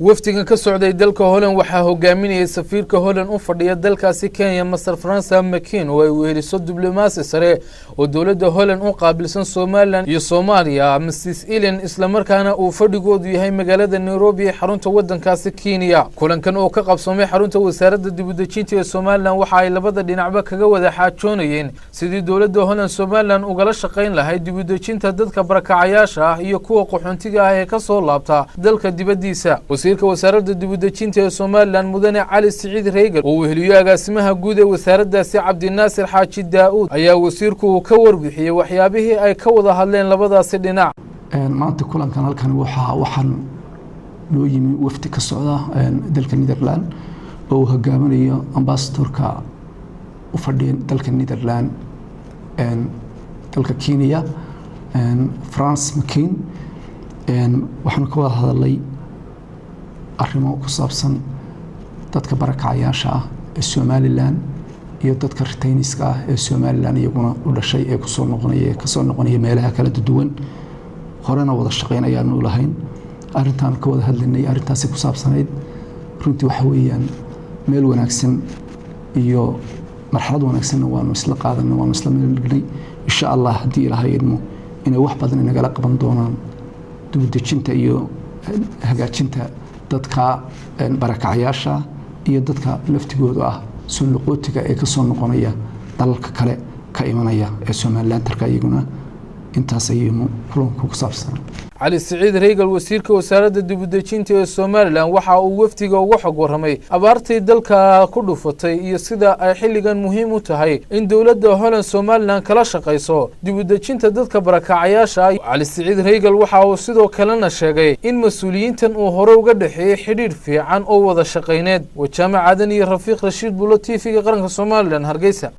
wafdigan ka socday dalka Holland waxa hogaaminayay Safiirka Holland u fadhiya dalkaasi Kenya Masar France Makin oo ay weeriso diblomaasi sare oo dawladda Holland u qaabilsan Soomaaliland iyo Soomaaliya Mrs. Ellen isla markaana uu fadhigoodu yahay magaalada Nairobi xarunta wadankaasi Kenya kulankan oo ka qabsoomay xarunta wasaaradda dibadejinta ee Soomaaliland waxa ay labada dhinacba kaga wada xaajoonayeen sidii dawladda Holland Soomaaliland ugala shaqeyn lahayd dibadejinta dadka barakacayaasha ah iyo kuwa qaxoontiga ah ee ka soo laabta dalka dibadiisa wasiirka wasaaradda dibadejinta ee Soomaaliland mudane Cali Siciid Reegal oo weheliyo agaasimaha guud ee wasaaraddaasi Cabdi Naasir Xaaji Daawud ayaa wasiirku ka warbixiyay waxyaabihii ay ka wada hadleen labadaasi dhinac maanta kulankan halkan waxaan loo yimi wafdi ka socda dalka Netherland oo hogaaminayo ambassadorka u fadhiya dalka Netherland dalka Kenya France Makin waxaan ka wada hadalay arrimo ku saabsan dadka barakacayaasha ah ee Soomaaliland iyo dadka retainiska ah ee Soomaaliland iyaguna u dhashay ee ku soo noqonaya meelaha kala duwan horena wada shaqeynayaan u lahayn arrintan ka wada hadlaynay arrintaasi ku saabsanayd runtii waxa weeyaan meel wanaagsan iyo marxalad wanaagsan waanu isla qaadanay waanu isla meelgnay insha Allah hadii Ilaahay idmo inay wax badan inaga qaban doonaan dibadejinta iyo hagaajinta dadka barakacayaasha iyo dadka laftigooda ah soo noqotiga ee ka soo noqonaya dalka kale ka imanaya ee Soomaaliland tarka iyaguna intaas ayuu kulanku ku saabsan Cali Siciid Reegal wasiirka wasaaradda dibadejinta ee Soomaaliland waxa uu wafdiga uga xog waramay abaartii dalka ku dhufatay iyo sida ay xilligan muhiim u tahay in dawladda Holland Soomaaliland kala shaqeyso dibadejinta dadka barakacayaasha Cali Siciid Reegal waxa uu sidoo kalena sheegay in mas'uuliyiintan uu hore uga dhaxeeyay xiriir fiican oo wada shaqeyneed wajamacadan iyo Rafiiq Rashiid Bulo TV-ga qaranka Soomaaliland Hargeysa